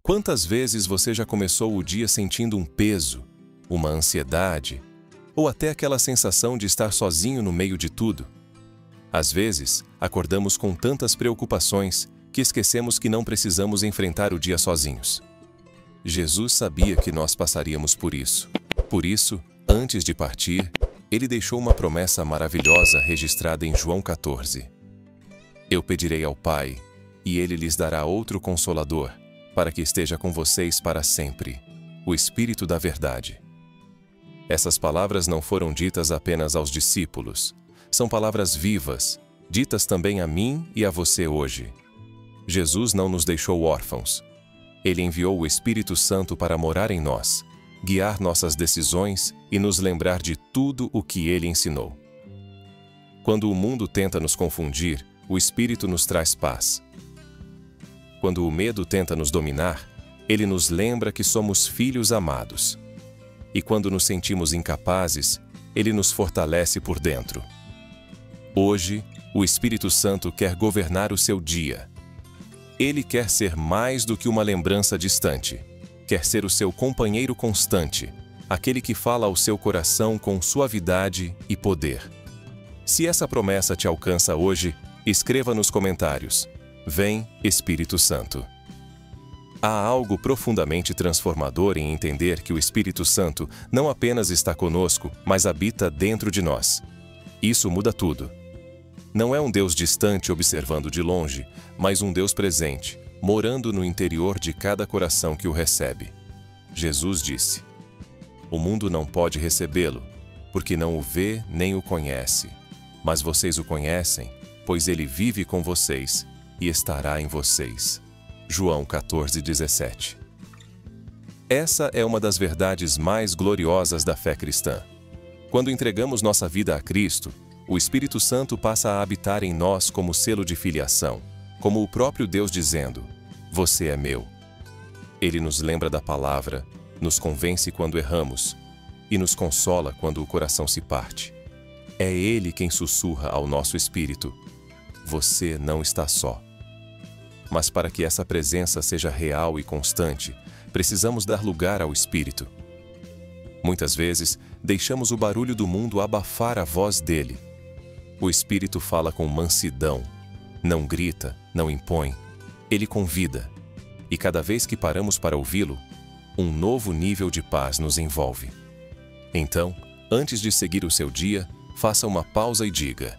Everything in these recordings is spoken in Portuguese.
Quantas vezes você já começou o dia sentindo um peso, uma ansiedade, ou até aquela sensação de estar sozinho no meio de tudo? Às vezes, acordamos com tantas preocupações que esquecemos que não precisamos enfrentar o dia sozinhos. Jesus sabia que nós passaríamos por isso. Por isso, antes de partir, ele deixou uma promessa maravilhosa registrada em João 14. Eu pedirei ao Pai, e ele lhes dará outro Consolador, para que esteja com vocês para sempre, o Espírito da Verdade. Essas palavras não foram ditas apenas aos discípulos. São palavras vivas, ditas também a mim e a você hoje. Jesus não nos deixou órfãos. Ele enviou o Espírito Santo para morar em nós, guiar nossas decisões e nos lembrar de tudo o que ele ensinou. Quando o mundo tenta nos confundir, o Espírito nos traz paz. Quando o medo tenta nos dominar, ele nos lembra que somos filhos amados. E quando nos sentimos incapazes, ele nos fortalece por dentro. Hoje, o Espírito Santo quer governar o seu dia. Ele quer ser mais do que uma lembrança distante. Quer ser o seu companheiro constante, aquele que fala ao seu coração com suavidade e poder. Se essa promessa te alcança hoje, escreva nos comentários: Vem, Espírito Santo. Há algo profundamente transformador em entender que o Espírito Santo não apenas está conosco, mas habita dentro de nós. Isso muda tudo. Não é um Deus distante observando de longe, mas um Deus presente, morando no interior de cada coração que o recebe. Jesus disse: O mundo não pode recebê-lo, porque não o vê nem o conhece. Mas vocês o conhecem, pois ele vive com vocês e estará em vocês. João 14:17. Essa é uma das verdades mais gloriosas da fé cristã. Quando entregamos nossa vida a Cristo, o Espírito Santo passa a habitar em nós como selo de filiação, como o próprio Deus dizendo: Você é meu. Ele nos lembra da palavra, nos convence quando erramos e nos consola quando o coração se parte. É Ele quem sussurra ao nosso espírito: Você não está só. Mas para que essa presença seja real e constante, precisamos dar lugar ao Espírito. Muitas vezes, deixamos o barulho do mundo abafar a voz dele. O Espírito fala com mansidão, não grita, não impõe, ele convida. E cada vez que paramos para ouvi-lo, um novo nível de paz nos envolve. Então, antes de seguir o seu dia, faça uma pausa e diga: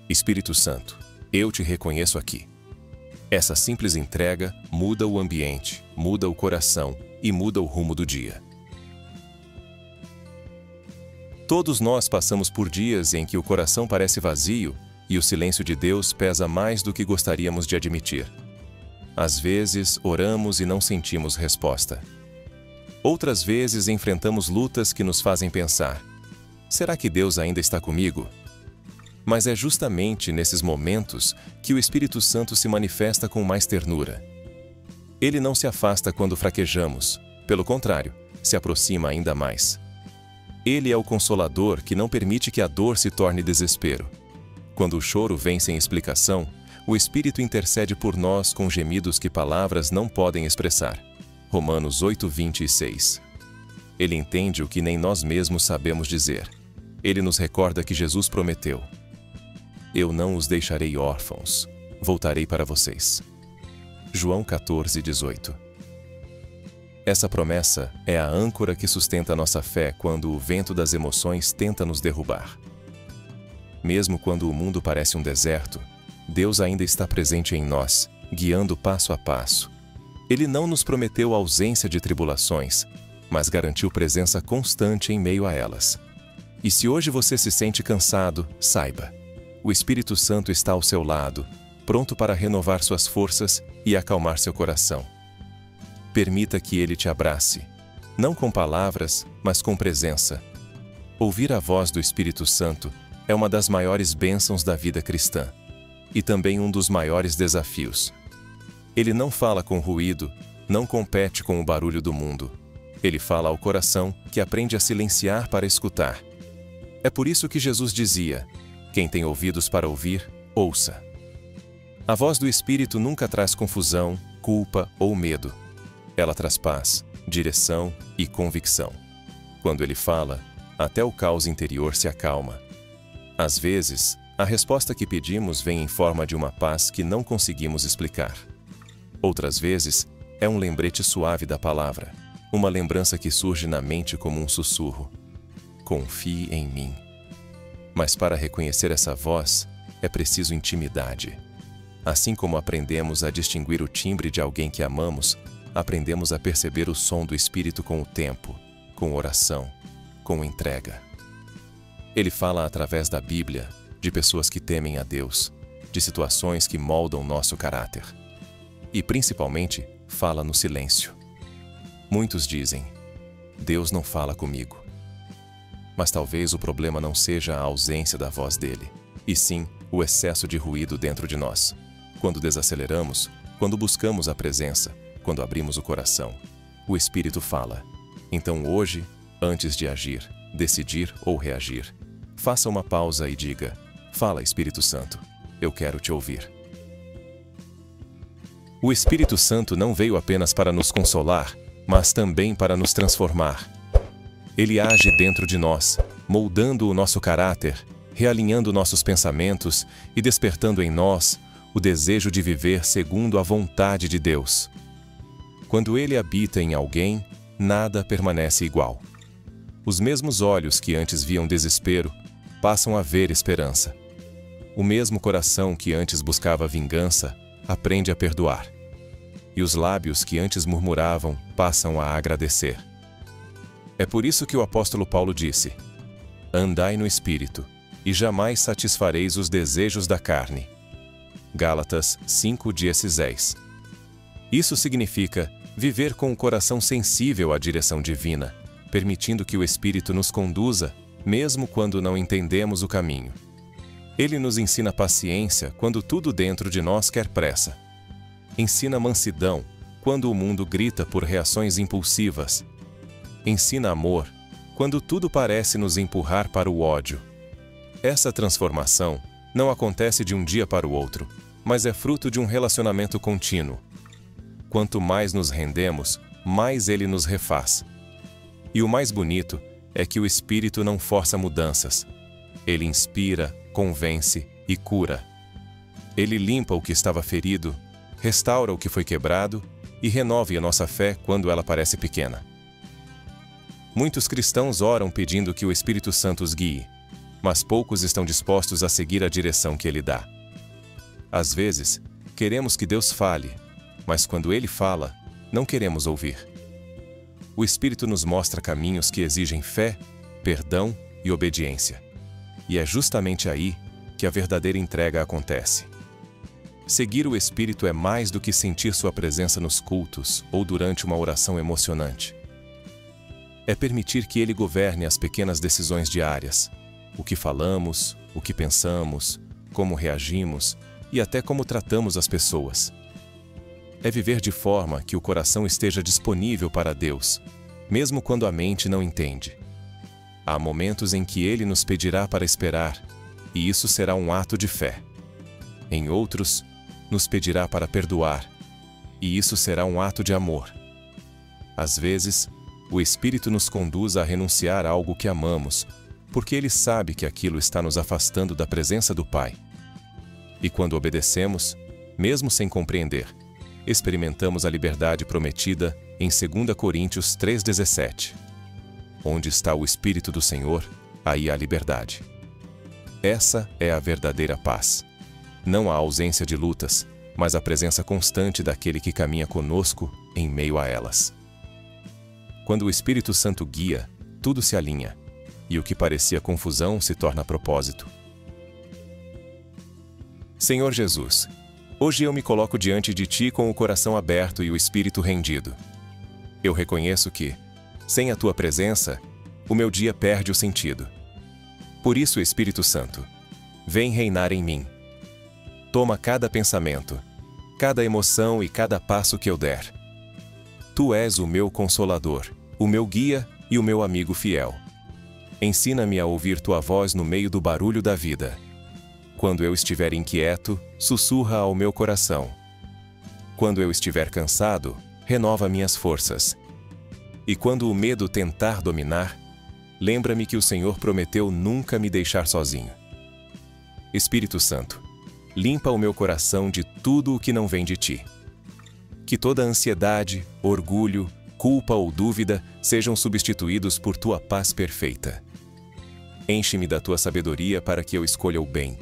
Espírito Santo, eu te reconheço aqui. Essa simples entrega muda o ambiente, muda o coração e muda o rumo do dia. Todos nós passamos por dias em que o coração parece vazio e o silêncio de Deus pesa mais do que gostaríamos de admitir. Às vezes, oramos e não sentimos resposta. Outras vezes, enfrentamos lutas que nos fazem pensar: será que Deus ainda está comigo? Mas é justamente nesses momentos que o Espírito Santo se manifesta com mais ternura. Ele não se afasta quando fraquejamos, pelo contrário, se aproxima ainda mais. Ele é o Consolador que não permite que a dor se torne desespero. Quando o choro vem sem explicação, o Espírito intercede por nós com gemidos que palavras não podem expressar. Romanos 8:26. Ele entende o que nem nós mesmos sabemos dizer. Ele nos recorda que Jesus prometeu: Eu não os deixarei órfãos, voltarei para vocês. João 14:18. Essa promessa é a âncora que sustenta nossa fé quando o vento das emoções tenta nos derrubar. Mesmo quando o mundo parece um deserto, Deus ainda está presente em nós, guiando passo a passo. Ele não nos prometeu ausência de tribulações, mas garantiu presença constante em meio a elas. E se hoje você se sente cansado, saiba: o Espírito Santo está ao seu lado, pronto para renovar suas forças e acalmar seu coração. Permita que ele te abrace, não com palavras, mas com presença. Ouvir a voz do Espírito Santo é uma das maiores bênçãos da vida cristã, e também um dos maiores desafios. Ele não fala com ruído, não compete com o barulho do mundo. Ele fala ao coração que aprende a silenciar para escutar. É por isso que Jesus dizia: Quem tem ouvidos para ouvir, ouça. A voz do Espírito nunca traz confusão, culpa ou medo. Ela traz paz, direção e convicção. Quando ele fala, até o caos interior se acalma. Às vezes, a resposta que pedimos vem em forma de uma paz que não conseguimos explicar. Outras vezes, é um lembrete suave da palavra, uma lembrança que surge na mente como um sussurro. Confie em mim. Mas para reconhecer essa voz, é preciso intimidade. Assim como aprendemos a distinguir o timbre de alguém que amamos, aprendemos a perceber o som do Espírito com o tempo, com oração, com entrega. Ele fala através da Bíblia, de pessoas que temem a Deus, de situações que moldam nosso caráter. E, principalmente, fala no silêncio. Muitos dizem, Deus não fala comigo. Mas talvez o problema não seja a ausência da voz dele, e sim o excesso de ruído dentro de nós. Quando desaceleramos, quando buscamos a presença, quando abrimos o coração, o Espírito fala. Então hoje, antes de agir, decidir ou reagir, faça uma pausa e diga, fala Espírito Santo, eu quero te ouvir. O Espírito Santo não veio apenas para nos consolar, mas também para nos transformar. Ele age dentro de nós, moldando o nosso caráter, realinhando nossos pensamentos e despertando em nós o desejo de viver segundo a vontade de Deus. Quando Ele habita em alguém, nada permanece igual. Os mesmos olhos que antes viam desespero, passam a ver esperança. O mesmo coração que antes buscava vingança, aprende a perdoar. E os lábios que antes murmuravam, passam a agradecer. É por isso que o apóstolo Paulo disse, andai no Espírito, e jamais satisfareis os desejos da carne. Gálatas 5:10. Isso significa viver com o coração sensível à direção divina, permitindo que o Espírito nos conduza, mesmo quando não entendemos o caminho. Ele nos ensina paciência quando tudo dentro de nós quer pressa. Ensina mansidão quando o mundo grita por reações impulsivas. Ensina amor quando tudo parece nos empurrar para o ódio. Essa transformação não acontece de um dia para o outro, mas é fruto de um relacionamento contínuo. Quanto mais nos rendemos, mais ele nos refaz. E o mais bonito é que o Espírito não força mudanças. Ele inspira, convence e cura. Ele limpa o que estava ferido, restaura o que foi quebrado e renove a nossa fé quando ela parece pequena. Muitos cristãos oram pedindo que o Espírito Santo os guie, mas poucos estão dispostos a seguir a direção que ele dá. Às vezes, queremos que Deus fale, mas quando ele fala, não queremos ouvir. O Espírito nos mostra caminhos que exigem fé, perdão e obediência. E é justamente aí que a verdadeira entrega acontece. Seguir o Espírito é mais do que sentir sua presença nos cultos ou durante uma oração emocionante. É permitir que ele governe as pequenas decisões diárias, o que falamos, o que pensamos, como reagimos e até como tratamos as pessoas. É viver de forma que o coração esteja disponível para Deus, mesmo quando a mente não entende. Há momentos em que Ele nos pedirá para esperar, e isso será um ato de fé. Em outros, nos pedirá para perdoar, e isso será um ato de amor. Às vezes, o Espírito nos conduz a renunciar a algo que amamos, porque Ele sabe que aquilo está nos afastando da presença do Pai. E quando obedecemos, mesmo sem compreender, experimentamos a liberdade prometida em 2 Coríntios 3,17. Onde está o Espírito do Senhor, aí há liberdade. Essa é a verdadeira paz. Não a ausência de lutas, mas a presença constante daquele que caminha conosco em meio a elas. Quando o Espírito Santo guia, tudo se alinha, e o que parecia confusão se torna propósito. Senhor Jesus, hoje eu me coloco diante de Ti com o coração aberto e o espírito rendido. Eu reconheço que, sem a Tua presença, o meu dia perde o sentido. Por isso, Espírito Santo, vem reinar em mim. Toma cada pensamento, cada emoção e cada passo que eu der. Tu és o meu consolador, o meu guia e o meu amigo fiel. Ensina-me a ouvir Tua voz no meio do barulho da vida. Quando eu estiver inquieto, sussurra ao meu coração. Quando eu estiver cansado, renova minhas forças. E quando o medo tentar dominar, lembra-me que o Senhor prometeu nunca me deixar sozinho. Espírito Santo, limpa o meu coração de tudo o que não vem de ti. Que toda ansiedade, orgulho, culpa ou dúvida sejam substituídos por tua paz perfeita. Enche-me da tua sabedoria para que eu escolha o bem,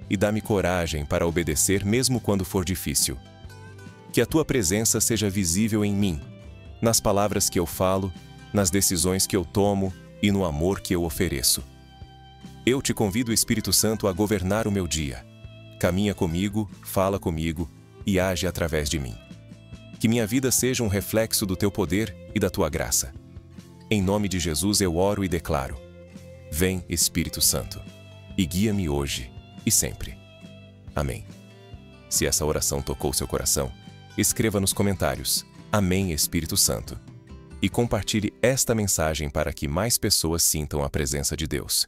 e dá-me coragem para obedecer mesmo quando for difícil. Que a tua presença seja visível em mim, nas palavras que eu falo, nas decisões que eu tomo e no amor que eu ofereço. Eu te convido, Espírito Santo, a governar o meu dia. Caminha comigo, fala comigo e age através de mim. Que minha vida seja um reflexo do teu poder e da tua graça. Em nome de Jesus eu oro e declaro: vem, Espírito Santo, e guia-me hoje e sempre. Amém. Se essa oração tocou seu coração, escreva nos comentários: Amém, Espírito Santo, e compartilhe esta mensagem para que mais pessoas sintam a presença de Deus.